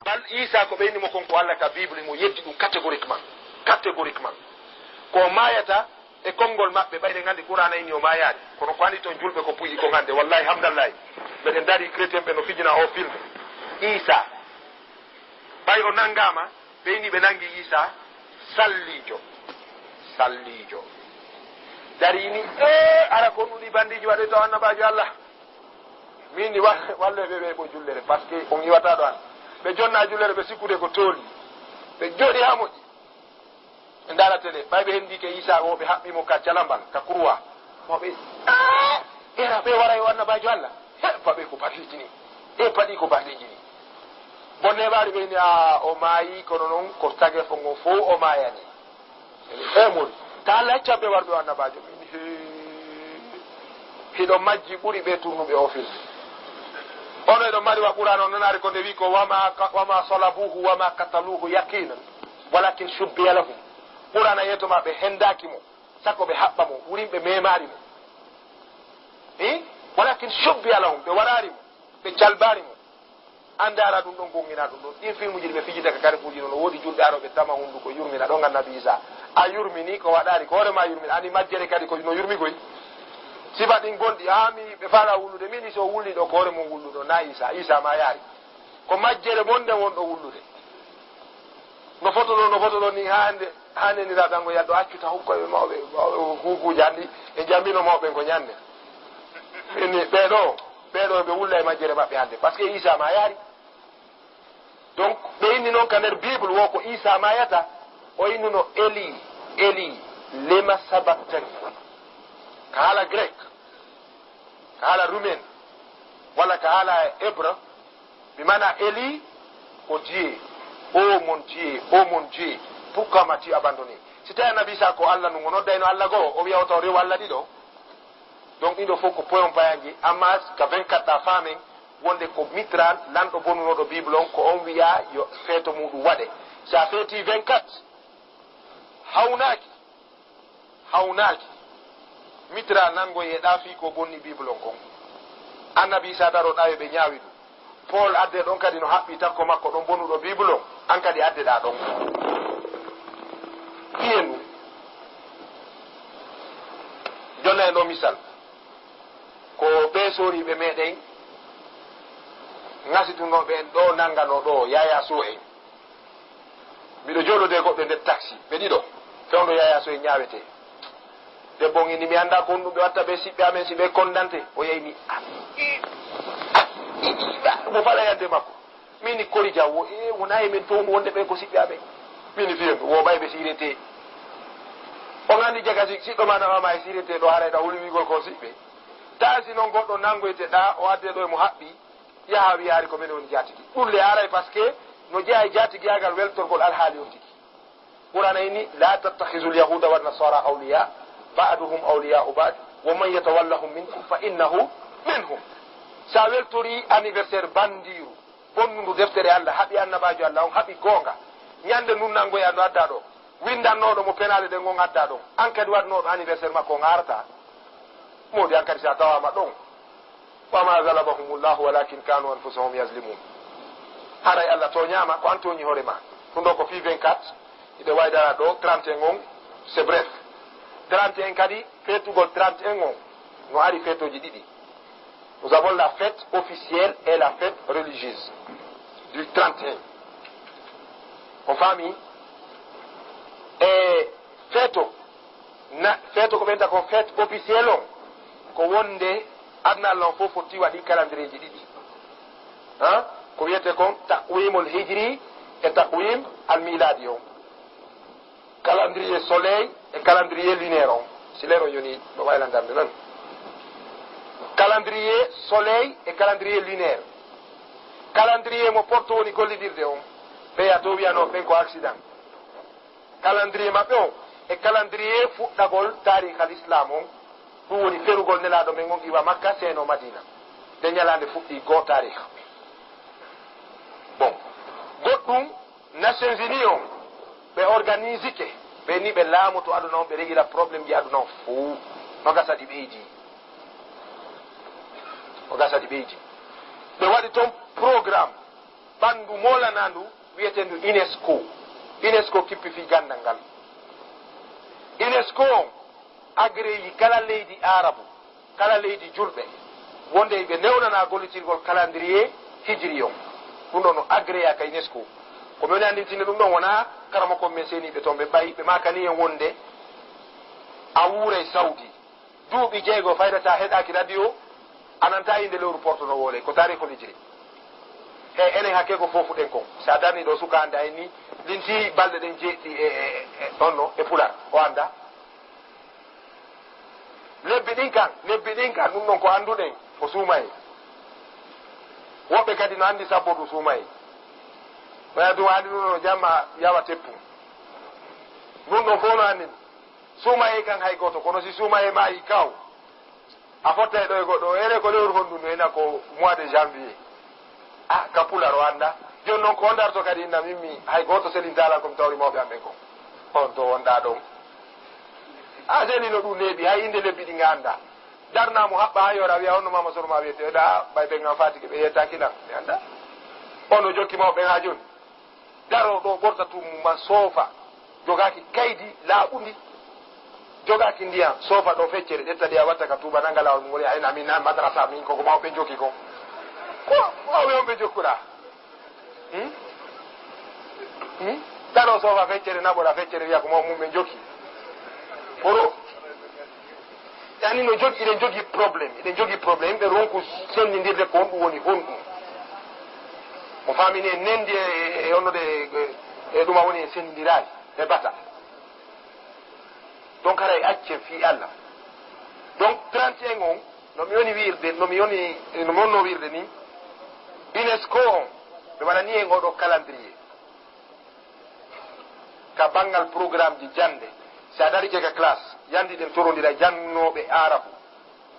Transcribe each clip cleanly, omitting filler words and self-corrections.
bal isa ko ɓeyni mo konko Allah ka bible mo yeddi ɗum catégoriquement ko mayata e konngol maɓɓe ɓayde gandi qur'ana inni o mayani kono ko andi toon julɓe ko puƴi ko gande wallahi hamdallahi ɓeɗen daari chrétien ɓe no fijina o filme isa ɓay o nangama ɓeyni ɓe nangi isa sallijo darini ara ko ɗuɗi bandiji waɗe taw annabajo Allah min ni walleɓe ɓe ɓo jullere par ce que on yiwata ɗo an ɓe jonna jullere ɓe sikkude ko tooli ɓe jooɗi ha moƴƴi ɓe daratele ɓay ɓe hendi ke isa o ɓe haɓɓimo ka calambal ka croix moɓe era ɓe wara yo annabajo Allah paɓe ko batliji ni paɗi ko batliji ni bonne ɓaari ɓeyni o maayi kono noon ko tage fo ngo fo o maayani moni ta Allah cabɓe warɓe o annabajo min hiɗo majji ɓuri ɓe turnuɓe o filde ono eɗo mari wa ɓuran o nanari ko nde wi ko wama salabuhu wama kataluhu yaqinan walakin shubbiya lahum ɓurana yetoma ɓe hendaki mo sakko ɓe haɓɓa mo wurin ɓe memari mo walakin shubbiya lahum ɓe warari mo ɓe calbari mo andara ɗum ɗon gongina ɗum ɗon ɗin film uji ɗi ɓe fijita ka kare fuji noon woodi julɓe aroɓe tama hunduko yurmina ɗon annabi isa a yurmini ko waɗari ko hoorema yurmina ani majjere kadi ko no yurmigoy sifa ɗin gonɗi mi ɓe fara wullude min so wulli ɗo ko hoore mum wulluɗo na isa ma yaari ko majjere bonde wonɗo wullude no foto ɗo ni hande niraɗango yadɗo accuta hukkoɓe mawɓe hukuji anndi e jambino mawɓe ko ñande ini ɓeɗo ɓe wulla e majjere maɓɓe hande par ce que isa ma yaari donc ɓe inni noon ka nder bible wo ko isa mayata o innuno eli lema sabaktani ka haala grec ka haala roumaine walla ka haala hébreu mi mana eli ko dieu o mon dieu pourquoi m'as-tu abandonné si tawi annabi isa ko Allah nungo noddayno Allah goo o wiya o taw rew Allah ɗiɗo donc ɗin ɗo fof ko poyon payangi amma ka 24 ta famen wonde ko mitral lanɗo bonunoɗo bible on ko on wiya yo feeto muɗum waɗe sa feeti 24 hawnaki mitra nango e ɗaafi ko bonni bible on kon annabi isa daroɗa yo ɓe ñaawi ɗum paul adde ɗon kadi no haɓɓi takko makko ɗon bonuɗo bible on an kadi addeɗa ɗon ɗiyen ɗum jonna en ɗo misal ko ɓe soriɓe meɗen gasitunoɓe en ɗo nangano ɗo yaya so en mbiɗo joɗode goɗɗo nder taxi ɓe ɗiɗo fewdo yaya so en ñawete debbo ngini mi anda ko ɗum ɓe watta ɓe siɓɓe amen si ɓe kondante o yeyni mo faɗa yande makko mini kori jawwo wona e men toon wonde ɓe ko siɓɓe amen mini fiyen wo ɓay ɓe sirete o gandi jaga siɗɗo ma nawama e sirete ɗo harayɗa hulwigol ko siɓɓe taasi noon goɗɗo nangoyteɗa o adde ɗo emo haɓɓi yaha wiyaari ko men woni jatigi ɗulle haray par ce que no jeeya jatigi yagal weltorgol alhaali on tigi qur'ana ini la tattahizu lyahuda wannasara awliya ba'duhum awliya'u ba'd wa man yatawallahum minkum fa innahu minhum sa weltori anniversaire bandiru bonnundu deftere Allah haɓi annabajo Allah on haɓi goonga ñande nun nangoya no adda ɗo windannoɗo mo penale ɗe gon adda ɗon an kadi waɗnoɗo anniversaire makko on arata modi an kadi sa tawama ɗon wama galabahumullahu walakin kanu anfusahum yazlimun haray Allah toñama ko an toñi hoore ma ɗum ɗo ko fi 24 ide waydara ɗo 31 on c'est bref 31 kadi fetugol 31 on no ari fetoji ɗiɗi nous avons la fête officielle et la fête religieuse du 31 on famille e feeto ko ɓenta ko fête officielle on ko wonde adna Allah on fof fotti waɗi calendrier ji ɗiɗi ko wiyete kon taqwimul hijri e taqwim al miladi on calendrier soleil e calendrier lunaire on si lero yoni no waylandarde non calendrier soleil e calendrier lunaire calendrier mo porto woni gollidirde on ɓeya to wiyano ɓen ko accident calendrier maɓɓe on e calendrier fuɗɗagol tarih al islam on ɗum woni ferugol nelaɗo men on iwa makka seno madina nde ñalande fuɗɗi go tarih bon goɗɗum nations unis on ɓe organise ke ɓe ni ɓe laamu to aduna on ɓe régila probléme ji aduna on fou no gasa ɗi ɓeydi ɓe waɗi toon programme ɓandu molanandu wiyetendu UNESCO kippi fi gandal ngal. UNESCO agréyi kala leydi arabu kala leydi julɓe wonde ɓe newnana gollitirgol calendrier hijri on ɗum ɗon no agréya ka UNESCO ko min andintinde ɗum ɗon wona karama kon men seniɓe toon ɓe ɓayi ɓe makani en wonde a wuuray Saudi duuɓi jeego faydata heɗaki radio ananta inde lewru portono wole ko tarihol hijri enen hakke ko fofuɗen kon sa darni ɗo suka ande ayni linti balɗe ɗen jeeɗɗi ɗonno e pular o anda lebbi ɗin kan ɗum ɗon ko anduɗen ko suumaye woɓɓe kadi no andi sabbodu suumaye waya dum andi ɗum no jamma yawa teppu ɗum ɗon fof no andin suumaye kan hay goto kono si suumaye maayi kaw a fotta e ɗo e goɗɗo ene ko lewru honɗum ena ko mois de janvier ka pular o anda joni noon ko darto kadi inna mimmi hay goto selintala komi tawri mawɓe amɓe ko on to wonɗa ɗon a selino ɗum neeɓi hay inde lebbi ɗi ganda darnamo haɓɓa ha yora wiya honno mama soroma wiyete ɗa ɓay ɓe gam fatike ɓe yettakiɗam mi anda ono jokki mawɓe ha joni daro ɗo ɓorta tumuma soofa jogaki kaydi laaɓundi jogaki ndiyam soofa ɗo feccere ƴetta ɗi a watta ka tuuba nanga lawol mum woni ayna min madrasa min koko mawɓe jokki ko mawɓe on ɓe jokkuɗa daro soofa feccere naɓoɗa feccere wiya ko maw mum ɓe jokki oro yani no jogi eɗen jogui probléme yimɓe ronku sendidirde ko honɗum woni honɗum mo famini en nendi e honnude e ɗuma woni en sendidirani e bata donc haray accen fi Allah donc 31 on nomi wonno wirde ni UNESCO on ɓe waɗani en oɗo calendrier ka banggal programme ji jande sa dari jega classe yandi ɗen torodira jannoɓe arabu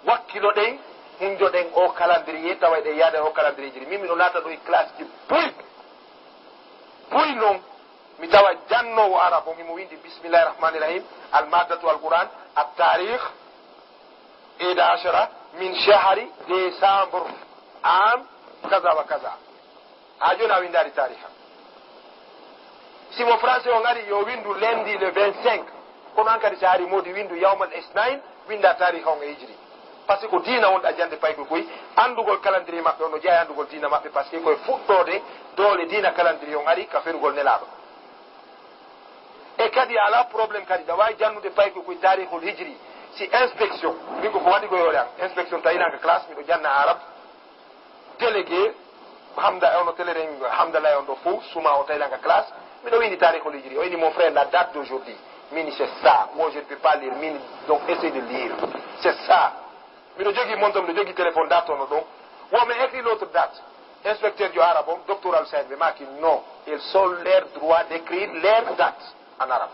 wakkilo ɗen hunjoɗen o calendrier tawa ɗen yaada o calendrier jiri min miɗo naata ɗo e classe ji buy noon mi tawa jannowo arabu mimo windi bismillahi rahmani rahim almaddatu alquran attarikh 11 min shahri décembre am kaza wa kaza ha joni a windari tariha simo français o ngari yo windu lundi le 25 kono an kadi so ari modi windu yawmal isnain winda tariha on e hijri par ce que ko diina wonɗa jande payko koy andugol calendrier maɓɓe on no jeeya andugol diina maɓɓe par ce que koye fuɗɗode doole diina calendrier on ari ka ferugol nelaɗo e kadi ala probléme kadi ɗa wawi jannude payko koye tarihul hijri si inspection min ko waɗi ko yoore an inspection tawinaka classe miɗo janna arabe délégué hamda ono teleren hamdallah on ɗo fo suma o tawinaka classe miɗo windi tarihul hijri o ini mon frère la date d'aujourd'hui mini c'est ça moi je ne peux pas lire mini donc essaye de lire c'est ça miɗo jogui monto miɗo jogui téléphone date ono ɗon wome écrit l'autre date inspecteur du arabe on docteur Al-Saïd ɓe maki non ils sont leur droit d'écrire leur date en arabe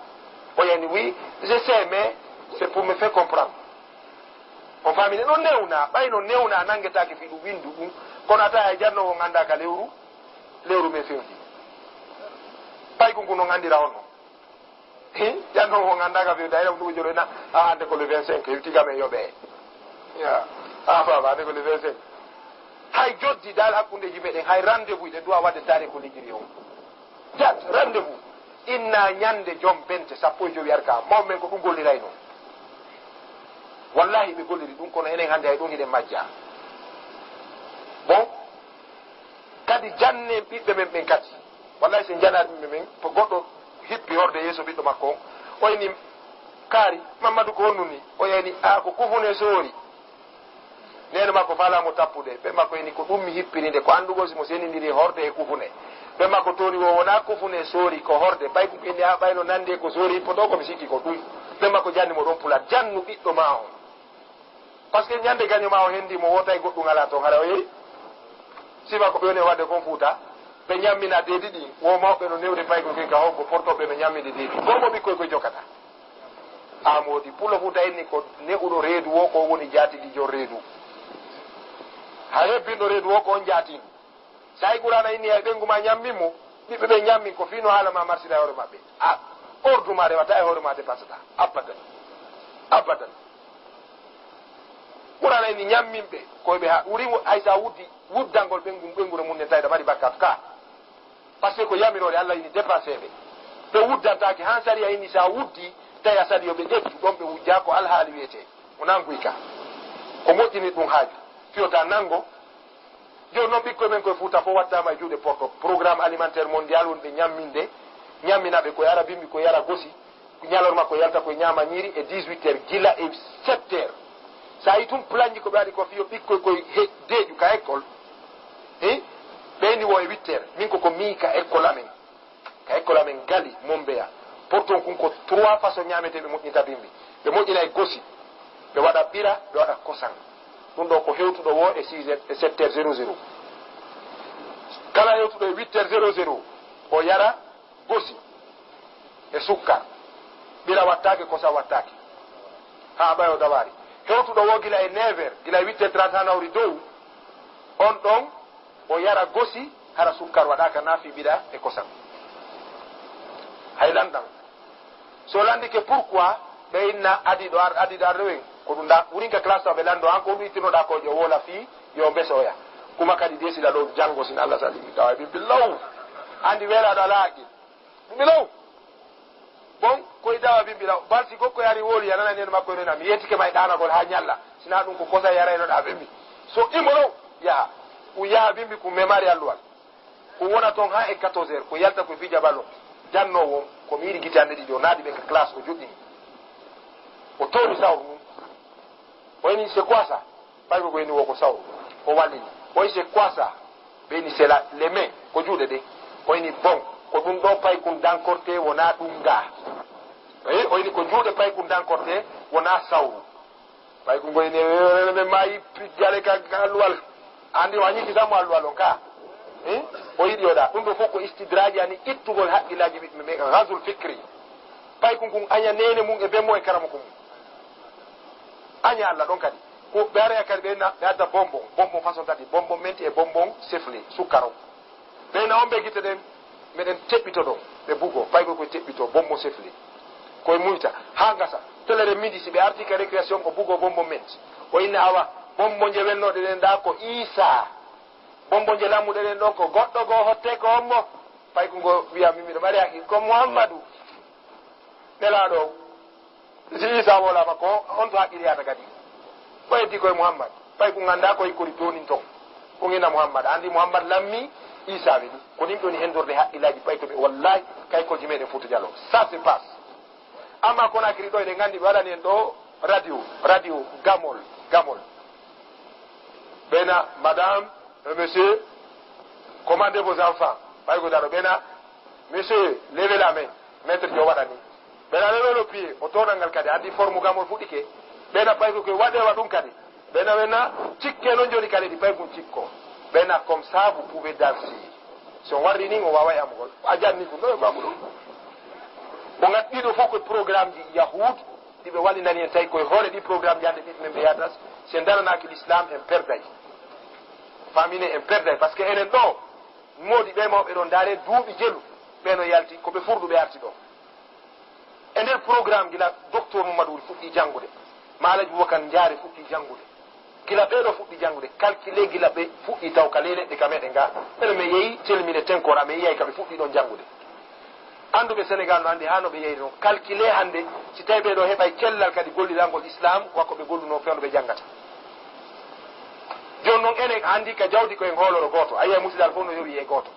o yani oui je sais mais c'est pour me faire comprendre on famine no newna ɓayno newna nanguetake fi ɗum windu ɗum kono ata hay jannowo ganda ka lewru men fewndi ɓay ko no gandira on no jannowo gandaka fewndi ayram ɗum joro na hande ko le 25 hewtigame yoɓe fama hande ko le 25 hay joddi dal hakkudeji meɗen hay rendez-vous ɗe duwa wadde tari ko ligguiri on dat rendez-vous inna ñande joom bente sappo e jowi arka mawɓe men ko ɗum golliray noon wallahi ɓe golliri ɗum kono enen hannde hay ɗum hiɗen majja bon kadi janne ɓiɓɓe men ɓen kadi wallahi sen jana ɓiɓɓe men to goɗɗo hippi horde yeeso ɓiɗɗo makko on o yini kaari Mamadou ko honnu ni o yani ko kufune soori nene makko falamo tappude ɓe makko yini ko ɗum mi hippirinde ko andugol simo senidiri horde e kufune ɓe makko tori o wona kufune soori ko horde ɓay ko ɓenni ha ɓayno nande ko soori hippoto komi sikki ko ɗum ɓe makko janni mo ɗon pulat jannu ɓiɗɗo ma on par ce que ñande gaño ma o hendi mo wota e goɗɗum ala toon haɗa o yeeyi sima ko ɓe woni wadde kon fuuta ɓe ñammina deedi ɗi wo mawɓe no newde payko ken ka honko portoɓe ɓe ñammide deedi gormo ɓikkoy koye jokkata amodi pulo fuuta enni ko ne'uɗo reedu o ko woni jaatigi jon reedu ha hebbinɗo reedu o ko on jaatino sa yi ɓurana inni hay ɓengu ma ñammimo ɓiɓɓe ɓe ñammin ko fino haalama marsida e hoore maɓɓe a ordre ma rewata e hoore ma dépassata abadan ɓurana inni ñamminɓe koyeɓe ha ɓuri hay sa wuddangol ɓengure mum ne tawida mari bakkat ka par ce que ko yamirode Allah ini dépasséɓe ɓe wuddantaki han sari a inni sa wuddi tawi a sadi yoɓe ƴettu ɗon ɓe wujja ko alhaali wiyete o nanguy ka ko moƴƴini ɗum haaju fiyota nango joni noon ɓikkoye men koye Fouta fof wattama e juuɗe porto programme alimentaire mondial wonɓe ñamminde ñamminaɓe ko yara bimbi ko yara gosi ñalorma ko yalta koye ñama ñiri e 18 heures gila e 7 heures sa yi tum planji ko ɓe waɗi ko fiyo ɓikkoye koye deeƴu ka école ɓeyni wo e 8 heures min koko mii ka école amen gali mombeya pourton kun ko 3 façon ñamete ɓe moƴƴinta bimbi ɓe moƴƴina e gosi ɓe waɗa ɓira ɓe waɗa kosan ɗum ɗo ko hewtuɗo wo e 6 heures e 7 heures 00 kala hewtuɗo e 8 heures 00 o yara gosi e sukkar ɓira wattake kosan wattake ha ɓayo dawari hewtuɗo wo gila e 9 heures gila e 8 heures 30 ha nawri dow on ɗon o yara gosi hara sukkar waɗaka naafi ɓiɗa e kosan hay lanɗam so landike pourquoi ɓe inna adiɗo arrewen ko ɗum da ɓurinka classe taw ɓe lando an ko ɗum ittinoɗa ko yo wola fi yo besoya kuma kadi desiɗa ɗo janggo sin Allah salimi tawa ɓe billaw andi welaɗo ala haqqil billaw bon koye dawa bimbiɗa balsi gokko yari woli yanana nen makko rena mi yettike may ɗanagol ha ñalla sina ɗum ko kosa yaraynoɗa bimbi so immono yaha ko yaha bimbi ko memari alluwal ko wona toon ha e 14 heures ko yalta ko fija ballo jannowo ko mi yiɗi guite hande ɗiɗi o naadi ɓe ka classe o joɗɗini o towni sawru mum oyni c'est quoi ça ɓayko ko yni wo ko sawru o wallini oyi c'est quoi ça ɓeyni c'est les mains ko juuɗe ɗe oyni bon ko ɗum ɗo pay kum dankorte wona ɗum ga eyi oyni ko juuɗe pay kum dankorte wona sawru pay ko goyni ɓe mayi jale ka alluwal andi o a ñikki sammo alluwal on ka o yiɗi oɗa ɗum ɗo fof ko istidraji ani ittugol haqqillaji ɓiɓɓe ɓe gasul fikri pay kum kum aña nene mum e bemmo e karama ko mum aña Allah ɗon kadi ko ɓe araya kadi ɓe adda bonbon façon tati bonbon menti e bonbon sefle sukkaro ɓeyna on ɓe guite ɗen meɗen teɓɓito ɗon ɓe bugo pay koye teɓɓito bonbon sefle koye muyta ha gasa telere midi si ɓe arti ka récréation o bugo bonbon menti o inna awa bonbon je welnoɗe ɗen ɗa ko Isa bonbon je lammuɗe ɗen ɗon ko goɗɗo goo hotte ko ommo pay ko ngo wiya mimiɗo ɓari haqqil ko Mouhammadou nelaɗo si Isa wolama ko on to haqqil yata kadi ko heddi koye Mouhammad pay ko ganda ko hikkori tonin ton ko gina Mouhammad andi Mouhammad lammi Isa wiɗi ko nim ɗoni hendorde haqqillaji pay ko ɓe wallahi kaykolji meɗen Fouta Diallo ça se passe amma Conakry ɗo eɗen gandi ɓe waɗani en ɗo radio gamol ɓena madame monsieur commandez vos enfants pay ko daɗo ɓena monsieur levez la main maître jo waɗani ɓena levez le pied o tonal ngal kadi andi forme gamol fuɗɗike ɓena pay ko koye waɗewa ɗum kadi ɓena wena cikke noon joni kadi ɗi pay kum cikko ɓena comme ça vous pouvez danser so warri ni o wawa yamugol a janni ko ɗo e bamu ɗum o gat ɗiɗo fof koye programme ji yahoud ɗiɓe wallinani en tawi koye hoore ɗi programme ji hande ɓiɓɓe men ɓe yadas se daranaki l'islam en perday famine en perday par ce que enen ɗo moodi ɓe mawɓe ɗo daare duuɓi jelu ɓeno yalti koɓe furɗuɓe arti ɗo e nder programme gila docteur Moumadouri fuɗɗi janngude Malaji Boubacar Diaré fuɗɗi janngude gila ɓeɗo fuɗɗi janngude calculé gila ɓe fuɗɗi taw ka ley leɗɗe ka meɗen ga ɓeɗo mi yeehi telmine tenkora mi yiyay kaɓe fuɗɗi ɗon janngude anduɓe Sénégal no andi ha no ɓe yeehi noon calculé hande si tawi ɓeɗo heɓay cellal kadi gollirangol islam wakko ɓe golluno fewno ɓe janngata joni noon enen andi ka jawdi koyen hooloro goto a yiya musidal fof no yowi e goto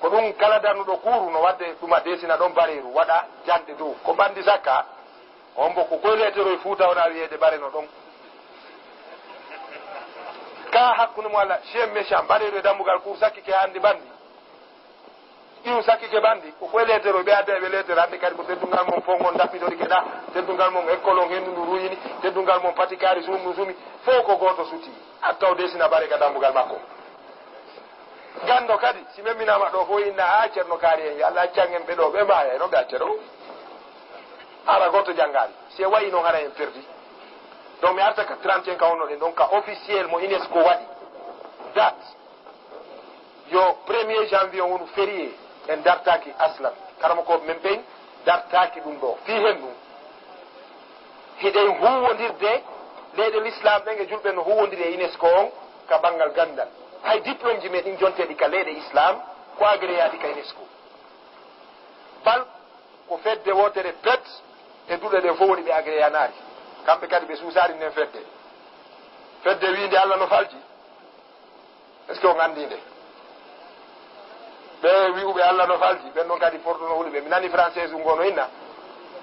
ko ɗum kala darnuɗo kuuru no wadde ɗuma desina ɗon bareru waɗa jande dow ko bandi sakka on bo ko goyletero e Fouta wona wiyede bareno ɗon ka hakkude mo Allah chien méchant bareru e dammugal kuur sakkike handi bandi ɗiw sakkike bandi ko goyletero ɓe adda ɓe letere hande kadi ko teddungal mum fof gon daɓɓiɗori keɗa teddungal mum école on hendu ndu ruyini teddungal mum patikari sumnu sumi fof ko goto suti a taw desina bare ka dammugal makko gando kadi si memminama ɗo fo inna a ceerno kaari en yo Allah accanguen ɓe ɗo ɓe mbaya no ɓe acca ɗo ala goto janggali se wayi noon hara en perdi donc mi arta ka 31 ka wonno ɗen donc ka officiel mo UNESCO waɗi date yo 1er janvier wonu férié en dartaki aslan karama ko men ɓen dartaki ɗum ɗo fi hen ɗum hiɗen huwodirde leyɗe l'islam ɗen e julɓe no huwodiri e UNESCO on ka banggal gandal hay diplôme ji meɗin jonteɗi ka leyɗe islam ko agréyaɗi ka UNESCO bal ko fedde wotere pet e duɗe ɗe fof woni ɓe agréyanari kamɓe kadi ɓe suusari nden fedde wiinde Allah no falji est ce que on andi nde ɓe wi'uɓe Allah no falji ɓen ɗon kadi portuno huuli ɓe mi nani française ngono inna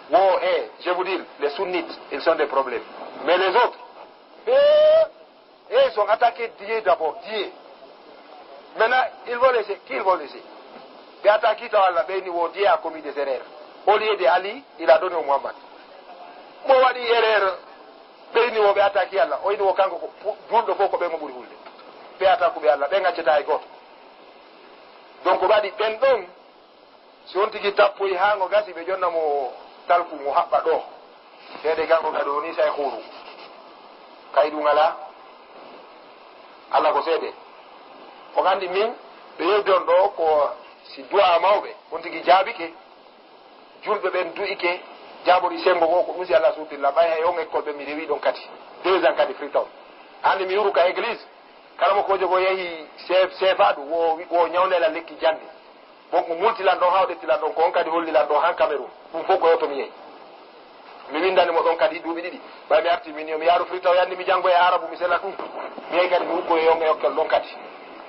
wo je vous dis les sunnites ils sont des problèmes mais les autres ils sont attaqués Dieu d'abord Dieu maintenant ils vont laisser qui ils vont laisser ɓe attaque taw Allah ɓeyni wo Dieu a commis des erreurs au lieu de Ali il a donné au Muhammad mo waɗi erreur ɓeyni wo ɓe attaque Allah o yini wo kanko ko julɗo fof ko ɓe mo ɓuri hulde ɓe attaque ɓe Allah ɓe gaccata e goto donc waɗi ɓen ɗon si on tigui tappoyi ha ngo gasi ɓe jonnamo talku mo haɓɓa ɗo seede kanko kadi o ni say huuru kay ɗum ala Allah ko seede o gandi min ɓe yewde on ɗo ko si du'a mawɓe on tigui jaabike julɓe ɓen du'ike jaabori sengo go ko ɗum si Allah suutilla ɓay hay on école ɓe mi rewi ɗon kadi 2 ans kadi Freetown hande mi yuru ka église kala mo ko jogo yehi sefaɗo wo ñawlela lekki jande bon ko multilan ɗon hawɗettilan ɗon ko on kadi hollilan ɗon han Cameroun ɗum fof ko yoto mi yehi mi windanimo ɗon kadi duuɓi ɗiɗi ɓay mi arti min mi yaaru Freetown yandi mi janngo e arabu mi sella ɗum mi yehi kadi mi hukko e yon e yokkel ɗon kadi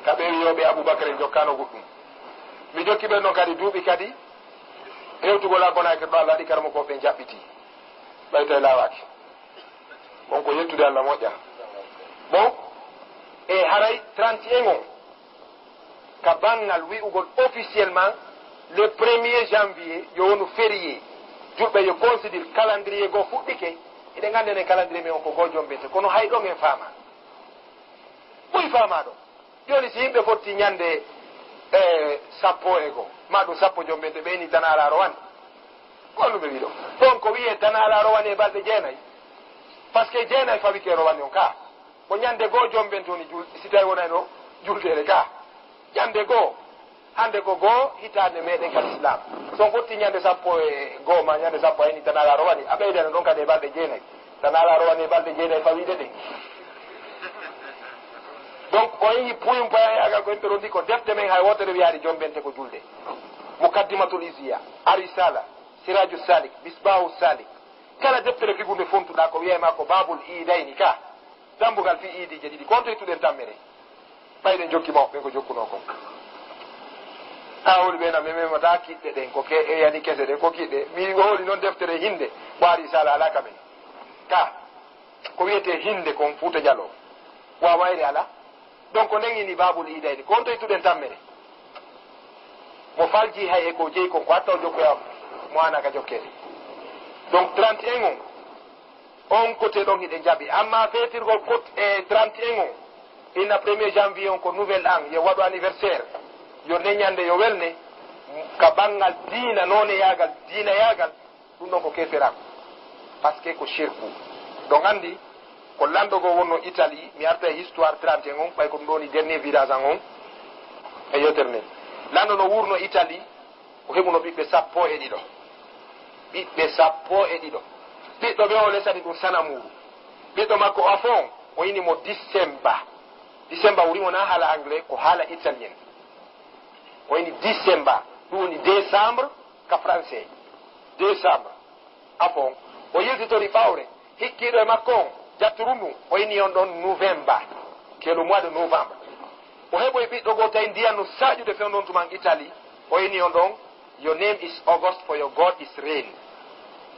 kamɓe wiyoɓe Aboubacry en jokkano goɗɗum mi jokki ɓen ɗon kadi duuɓi kadi hewtugol agonaki ɗo Allah waɗi karamo ko ɓe jaɓɓiti ɓayta lawaki bon ko yettude Allah moƴƴa bon e haray 31 on ka bangal wi'ugol officiellement le 1er janvier yo wonu férié julɓe yo considére calendrier go fuɗɗike eɗen gandi enen calendrier men on ko gojom mbiyete kono hay ɗon en faama ɓuuri faama ɗo joni si yimɓe fotti ñande sappo e go ma ɗum sappo jom mbiyete ɓeyni tanala rowane golluɓe wi ɗo ɗon ko wiye tanala rowane e balɗe jeenayyi par ce que jeenayyi fawike rowane on ka ko ñande goo jom ɓen toni si tawi wonayno jultede ka ñande goo hande ko goo hitande meɗen kadi islam son fotti ñande sappo e goo ma ñande sappo ayni tanala rowani a ɓeydene ɗon kadi e balɗe jeenayyi tanala rowani e balɗe jeenayyi fawide ɗen donc o yehi puyum payayagal ko yimɓe ɗo ndi ko defte men hay wotere wiyaari jom ɓente ko julde mukaddimatul isiya arisala siraju salik misbahu salik kala deftere figude fontuɗa ko wiyayma ko babul idayni ka dambugal fi iidije ɗiɗi kon to ittuɗen tammere ɓayɗen jokki mawɓe ko jokkuno kon hawoli ɓena mi memata kiɗɗe ɗen ko yani kese ɗen ko kiɗɗe mi holi noon deftere hinde ɓaari sala ala kamen ka ko wiyete hinde kon Fuuta Jallo wawayre ala donc nden ini babul idayni kon to ittuɗen tammere mo falji hay e ko jeeyi kon ko hatta o jokkoya mo anaka jokkede donc 31 on côté ɗon hiɗe jaɓi amma feetirgol côté e 31 on ina 1er janvier on ko nouvel an yo waɗu anniversaire yo neñande yo welne ka ɓangal diina noone yagal diina yagal ɗum ɗon ko keferako par ce que ko shirku ɗon andi ko landogo wonno Italie mi arta e histoire 31 on ɓay ko ɗum ɗoni dernier virage an on e yewtere nden lando no wurno Italie o heɓuno ɓiɓɓe sappo e ɗiɗo ɓiɗɗo ɓe o lesani ɗum sanamuru ɓiɗɗo makko afon o yinimo December wurimo na haala anglais ko haala italien o yini December ɗum woni décembre ka français décembre afon o yiltitori ɓawre hikkiɗo e makko on jatturum ɗum o yini on ɗon novembre que le mois de novembre o heɓoye ɓiɗɗo goo tawi ndiyan no saƴude fewnon tuman Italie o yini on ɗon your name is August for your God is rain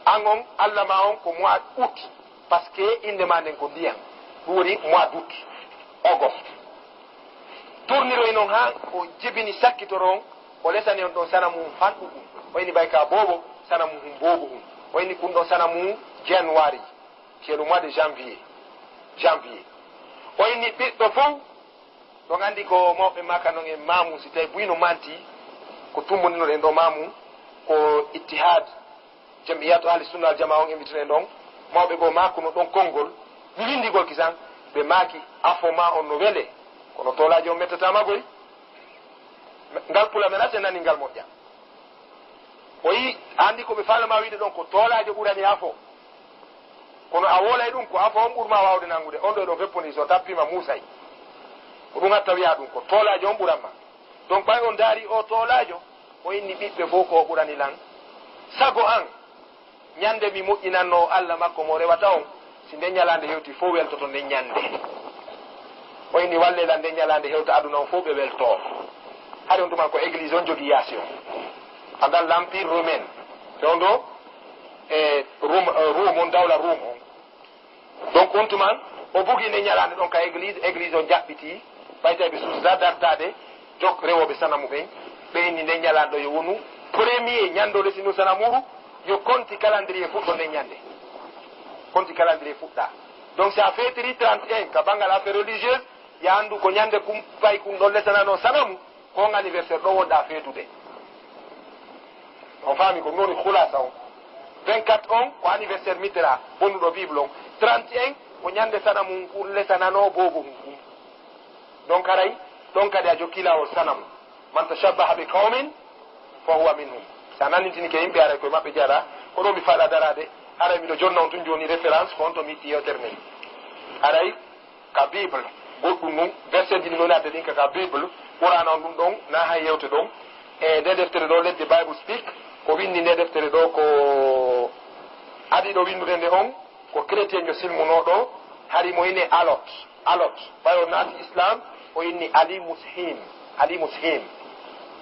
an on Allah ma on ko mois août par ce que inde ma nden ko ndiyan ɗum woni mois d'août August tourniro e noon ha o jibini sakkitoro on o lesani on ɗon sana mum fanɗu ɗum o yini ɓay ka boobo sana mum hum boobo hum o yini ɗum ɗon sana mum January qui est le mois de janvier o yini ɓiɗɗo fof ɗon andi ko mawɓe maka noon e mamum si tawi buyno manti ko tumbodinoɗen ɗo mamum ko ittihad jamiyatu ahli sunna al jama on imitinen ɗon mawɓe goo makuno ɗon konngol mi windigol kisan ɓe maaki afoma on no wele kono tolaji on mettatama goy ngal pula men ate nani ngal moƴƴa o yi andi koɓe falama wiide ɗon ko tolajo ɓurani afo kono a wolay ɗum ko afo on ɓurma wawde nangude on ɗo ɗon fepponi so tappima musay ko ɗum hatta wiya ɗum ko tolajo on ɓuranma donc ɓay on daari o toolajo o inni ɓiɓɓe fof ko ɓurani lan sago an ñande mi moƴƴinanno Allah makko mo rewata on si nden ñalande hewti fof weltoto nden ñande o inni wallela nden ñalande hewta aduna on fof ɓe welto haɗi on tuman ko église on jogui yaasi on andan l'empire romaine fewndo e Rome on dawla Rome on donc on tuman o bugi nden ñalande ɗon ka église on jaɓɓiti ɓayta ɓe suusa dartade jok rewoɓe sanamu ɓen ɓe inni nden ñalande ɗo yo wonu premier ñandole sinu sanamuru yo konti calendrier fuɗɗo nden ñande konti calendrier fuɗɗa donc sa fetiri 31 ka bangal affaire religieuse ya andu ko ñande kum pay kum ɗon lesanano sanamu kon anniversaire ɗo wonɗa feetude on faami ko noni hulasa on 24 on ko anniversaire Mitterrand bonnuɗo bible on 31 ko ñande sanamu lesanano bobo hum donc aray ɗon kadi a jokki lawol sanamu man tashabbaha bi qawmin fa huwa minhum sa nannintini ke yimɓe aray koye maɓɓe jara ko ɗo mi faɗa darade aray miɗo jonna on tun joni référence ko on to mi itti yewtere men aray ka bible goɗɗum ɗum verset ji ɗi noni adde ɗin ka bible ɓurana on ɗum ɗon na hay yewte ɗon e nde deftere ɗo ledde bible speak ko windi nde deftere ɗo ko adi ɗo windude nde on ko chrétien jo silmunoɗo hari mo inni alot ɓay o naati islam o inni ali mushim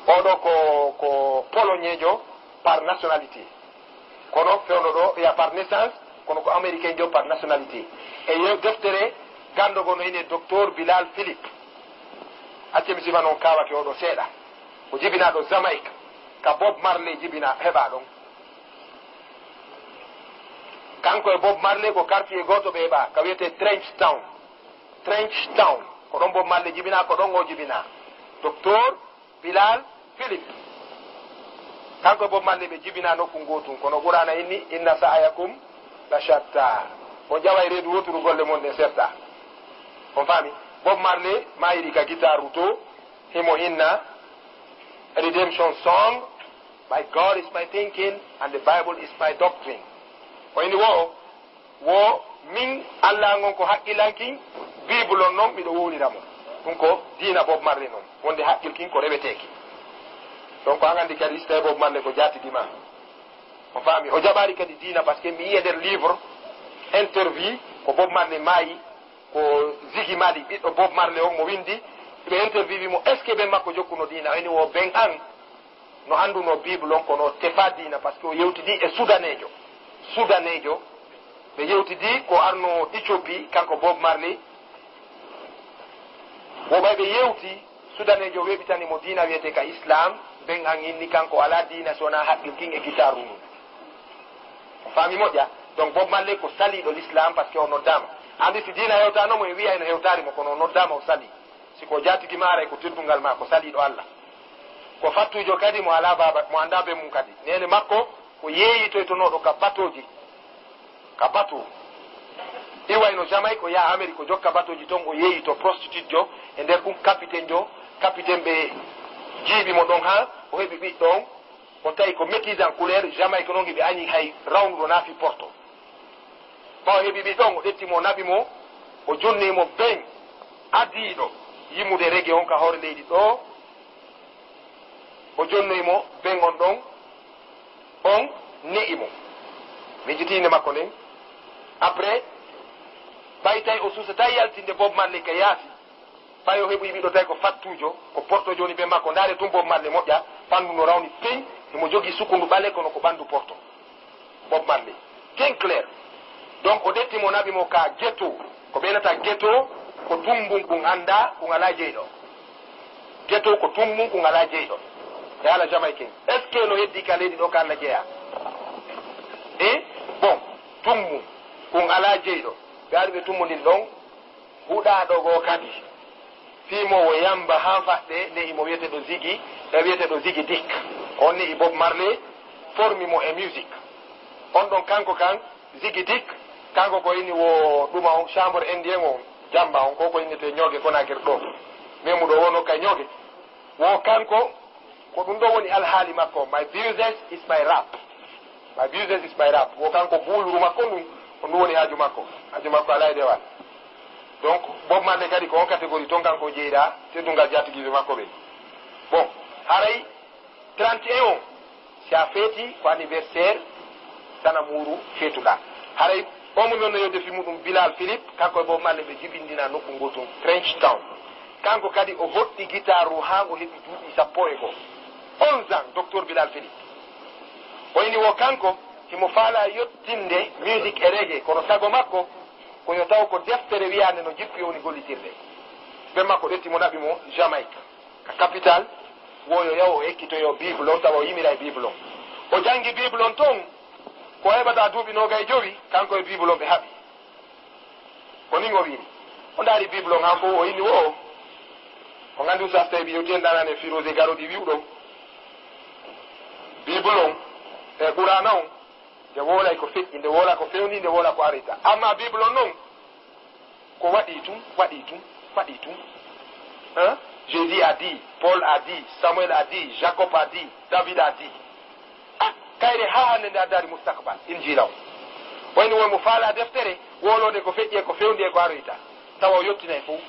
oɗo ko polonais par nationalité kono fewno ɗo ya par naissance kono ko américain jo par nationalité e yo deftere gandogo no ine docteur Bilal Philippe accemi sifa noon kawake oɗo seeɗa ko jibinaɗo Jamaïque ka Bob Marley jibina heɓa ɗon kanko e Bob Marley ko quartier goto ɓe heɓa ka wiyete Trench Town ko ɗon Bob Marley jibina ko ɗon o jibina docteur Bilal Philippe kanko e Bob Marley ɓe jibina nokku gotum kono ɓurana inni inna sa'ayakum la shatta on ƴawa e reedu woturu golle mon ɗe serta on faami Bob Marley mayiri ka guitare to himo inna redemption song my God is my thinking and the Bible is my doctrine o inni wo min Allah ngon ko haqqillankin bible on noon miɗo wowliramo ɗum ko diina Bob Marley noon wonde haqqilkin ko reweteki donc an andi kadi ista Bob Marley ko jatigima on faami o jaɓari kadi diina par ce que mi yiye nder livre interview ko Bob Marley maayi ko Ziggy Marley ɓiɗɗo Bob Marley on mo windi ɓe interview wimo est ce que ɓen makko jokkuno diina eni wo ɓen an no anduno bible on kono tefa diina par ce que o yewtidi e sudanejo ɓe yewtidi ko arno Éthiopie kanko Bob Marley woɓay ɓe yewti sudanejo weɓitanimo diina wiyete ka islam ɓen an inni kanko ala diina sona haqqil kin e guitare mum o faami moƴƴa donc Bob Marley ko saliɗo l'islam par ce que o noddama andi si diina hewtanomo e wiya eno hewtarimo kono o noddama o sali siko jatigi maara ko teddungal ma ko saliɗo Allah ko fattujo kadi mo ala baba mo anda be mum kadi nene makko ko yeeyitoytonoɗo ka batoji ka bateau iwayno Jamaïque o yaha Amérique o jokka batoji ton o yeeyito prostitute jo e nder ɗum capitaine ɓe jiiɓimo ɗon ha o heɓi ɓiɗɗon o tawi ko métis en couleur Jamaïque noon ɓe añi hay rawnuɗo naafi porto ɓawa heɓi ɓiɗɗon o ƴettimo o naɓimo o jonnimo ben adiɗo yimude reggae on ka hoore leydi ɗo o jonnoyimo ben on ɗon on ne'imo mijitinde makko nden après ɓay tawi o suusa tawi yaltinde Bob Marley ka yaasi ɓay o heɓoyi ɓiɗo tawi ko fattujo ko porto joni ɓe makko ndaare tum Bob Marley moƴƴa ɓanndu no rawni peñ imo jogii sukkundu ɓale kono ko ɓanndu porto Bob Marley ten clair donc o ɗettimo naɓimo ka ghetto ko ɓeynata ghetto ko tumbum ɗum annda ɗum ala jeyɗo ghetto ko tumbum ɗum ala jeyɗo e haala Jamaïcain est ce que no heddi ka leydi ɗo ka Allah jeeya e bon tumbum ɗum ala jeyɗo ɓe ari ɓe tummodin ɗon huɗaɗo goo kadi fimowo yamba ha faɗɗe nde imo wiyeteɗo Ziggy e wiyeteɗo Ziggy Dick on ni Bob Marley formimo e musique on ɗon kanko kan Ziggy Dick kanko ko inni wo ɗuma on chambre indien on jamba on ko innete ñoogue Conakry ɗo memuɗo wono kay ñoogue wo kanko ko ɗum ɗo woni alhaali makko my business is my rap wo kanko buuluru makko ɗum ko ɗum woni haaju makko ala e dewal donc Bob Marley kadi ko on catégorie ton kanko jeyɗa teddungal jatiguiɓe makko ɓe bon haray 31 si a feeti ko anniversaire sana muuru feetuɗa haray omo noon no yodde muɗum Bilal Philippe kanko e bobo malle ɓe jibindina nokku gotum French Town kanko kadi o hoɗɗi guitare ha o heɓi duuɓi 10 11 ans docteur Bilal Philippe o ini wo kanko himo faala yettinde musique e reggae kono sago makko ko yo taw ko deftere wiyande no jippi woni gollitirde ɓe makko ɗettimo ɗaɓi mo Jamaïque ka capital woyo yaw o ekkitoyo bible on tawa o yimira e bible on o jangi bible on toon ko heɓata duuɓi 25 kanko e bible on ɓe haɓi ko nin o wiiri o ndaari bible on han fof o inni wo o gandi usas tawi yewtien ɗanane firose garoɗi wiwɗo bible on e qurana on nde wolay ko feƴƴi nde wola ko fewni nde wola ko arita amma bible on noon ko waɗi tum Jésus a dit, Paul a dit, Samuel a dit, Jacob a dit, David a dit. Kayre ha hande nde addari mustakbal injila o wayno wonmo faala deftere wolode ko feƴƴi e ko fewndi e ko aroyta tawa o yettina e fof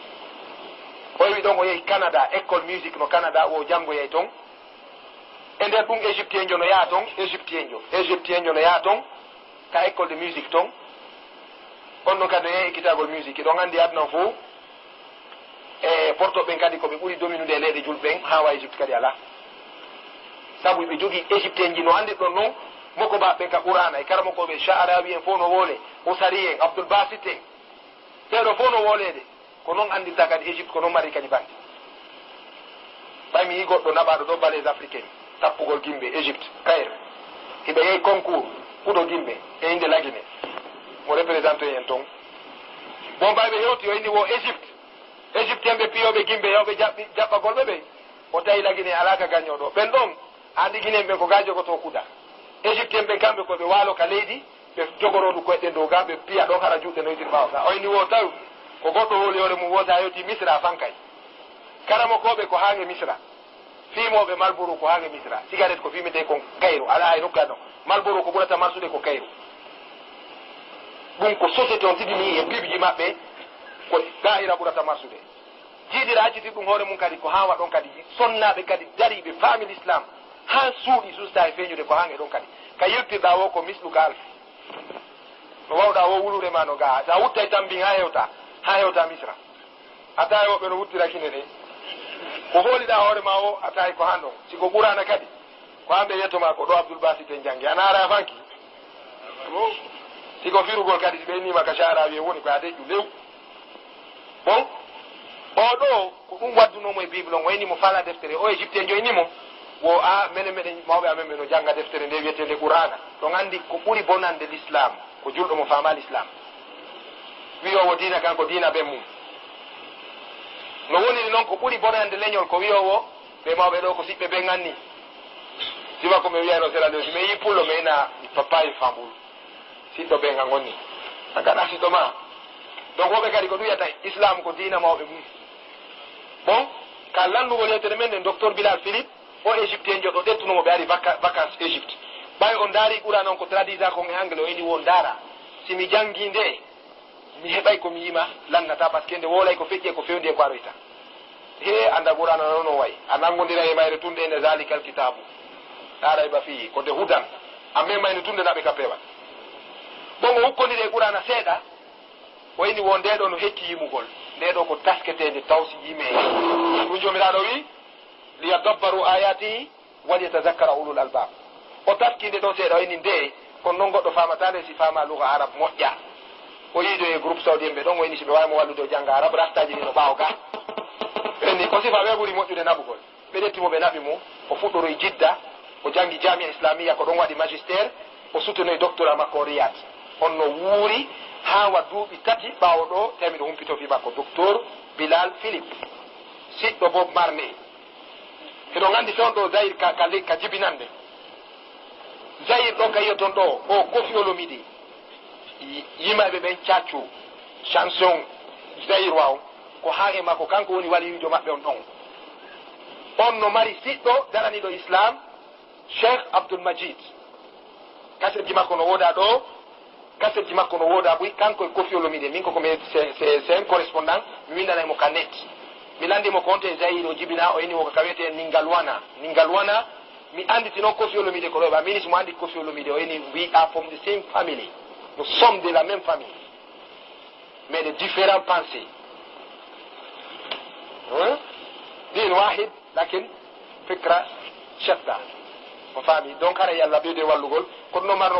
o wi ɗon o yehi Canada école musique no Canada o janngoyay toon e nder ɗum égyptien jo no yaha toon égyptien jo no yaha toon ka école de musique toon on ɗon kadi no yehi ekkitagol musique ɗon anndi aduna fof e portoɓe kadi koɓe ɓuri dominude e leyɗe julɓen ha wa égypte kadi ala sabu ɓe jogii égyptien ji no anndi ɗon noon moko baɓɓen ka qurana e karamokoɓe Sha'arawi en fof no woole Usari en Abdoul Basit en ɓeɗo fof no woolede ko noon andirta kadi égypte ko noon mari kadi bande ɓay mi yi goɗɗo naɓaɗo ɗo bales africain tappugol gimɓe égypte Caire hiɓe yehi concours huɗo gimɓe e inde lagine mo représente en toon bon mbayɓe hewti o inni wo égyptien ɓe piyoɓe gimɓe yewɓe jaɓɓagolɓe ɓe o tawi lagine alaka gañoɗo ɓen ɗon andi guinen ɓen ko ga jogoto kuuɗa égyptien ɓen kamɓe koɓe waalo ka leydi ɓe jogoroɗu koyɗen dow ga ɓe piya ɗon hara juɗɗe no yiɗiri mbawata o inni wo taw ko goɗɗo woli hoore mum wota yewti misra fankay karamokoɓe ko haage misra fimoɓe malboro ko haage misra cigarette ko fimete ko Cairo ala hay nokka ɗon malboro ko ɓurata marsude ko Cairo ɗum ko société on tigi ni e bibji maɓɓe ko ga'ira ɓurata marsude jiiɗira acciti ɗum hoore mum kadi ko hawa ɗon kadi sonnaɓe kadi dariɓe faami l'islam ha suuɗi susta e feñude ko hange ɗon kadi ka yettirɗa wo ko misluka alfi no wawɗa wo wulure ma no gaa sa wuttay tambin ha hewta misra a tawi woɓɓe no wuttira kine ɗe ko hooliɗa hoore ma o a tawi ko han ɗon siko ɓurana kadi ko hamɓe yettoma ko ɗo Abdoul Basit en janggi ana ara fanki siko firugol kadi si ɓeynima ka Sha'arawi en woni ko a deƴƴu lew bon oɗo ko ɗum waddunomo e bible on waynimo fala deftere o égyptien joynimo wo a menen meɗen mawɓe amen ɓe no jangga deftere nde wiyetede qur'ana ɗon andi ko ɓuri bonande l'islam ko julɗo mo faama l'islam wiyowo diina kanko diina ɓen mum no woniri noon ko ɓuri bonande leñol ko wiyowo ɓe mawɓe ɗo ko siɓɓe ɓen anni siwa ko mi wiyano sera ɗo si mi yi pullo mi ina papayi fambul siɗɗo ɓen kan gonni a gaɗa siɗɗo ma donc woɓe kadi ko ɗum wiyata islam ko diina mawɓe mum bon ka landugol yewtere men nden docteur Bilal Philippe o égyptien jo ɗo ɗettunomo ɓe ari vacance égypte ɓay o daari ɓura noon ko traduisa kon e anglais o ini wo daara simi jangi nde mi heɓay komi yima lannata par ce que nde wolay ko feƴƴi e ko fewndi e ko aroyta he anda qur'ana noon o wayi a nangodira e mayre tunde ene zalikal kitabu ɗaara e ba fiyi ko de hudan amme mayne tunde naɓe ka pewat bon o hukkodiri e qur'ana seeɗa o ini wo ndeɗo no hecci yimugol ndeɗo ko tasketede tawsi yime ɗum jomiraɗo wi liyadabbaru ayatihi waliyatazakkara ulul albab o taskinde ɗo seeɗa o ini nde kono noon goɗɗo famatade si fama luga arabe moƴƴa o yiido e groupe saudien ɓe ɗon o ini si ɓe wawimo wallude o jangga arabe rastaji ɗi no ɓawo ga ɓenni o sifa ɓe ɓuuri moƴƴude naɓugol ɓe ɗettimo ɓe naɓi mo o fuɗɗoroye Jidda o jangi jamia islamia ko ɗon waɗi magistére o sutenoye doctorat makko Riyad on no wuuri ha wa duuɓi tati ɓawo ɗo temi ɗo humpito fi makko docteur Bilal Philippe siɗɗo Bob Marley eɗon andi fewn ɗo Zaire ka jibinande Zaire ɗo ka yiya toon ɗo o Koffi Olomide yimaɓe ɓen caccu chanson Zaire waw ko ha e makko kanko woni waliyijo maɓɓe on ɗon on no mari siɗɗo daraniɗo islam Cheikh Abdoul Majid kasetji makko no woda ɗo kasetji makko no woda ɓuy kanko e Koffi Olomide min koko c'est un correspondant mi windanaymo ka net mi landimo konte Zaire o jibina o eni o kawete Ningalwana mi anditi non Koffi Olomide ko ɗo mini mo andi Koffi Olomide o eni we are from the same family, nous sommes de la même famille mais de différents pensées دين واحد لكن فكرة شتى mo faami donc ara yalla ɓeyde wallugol kono no marno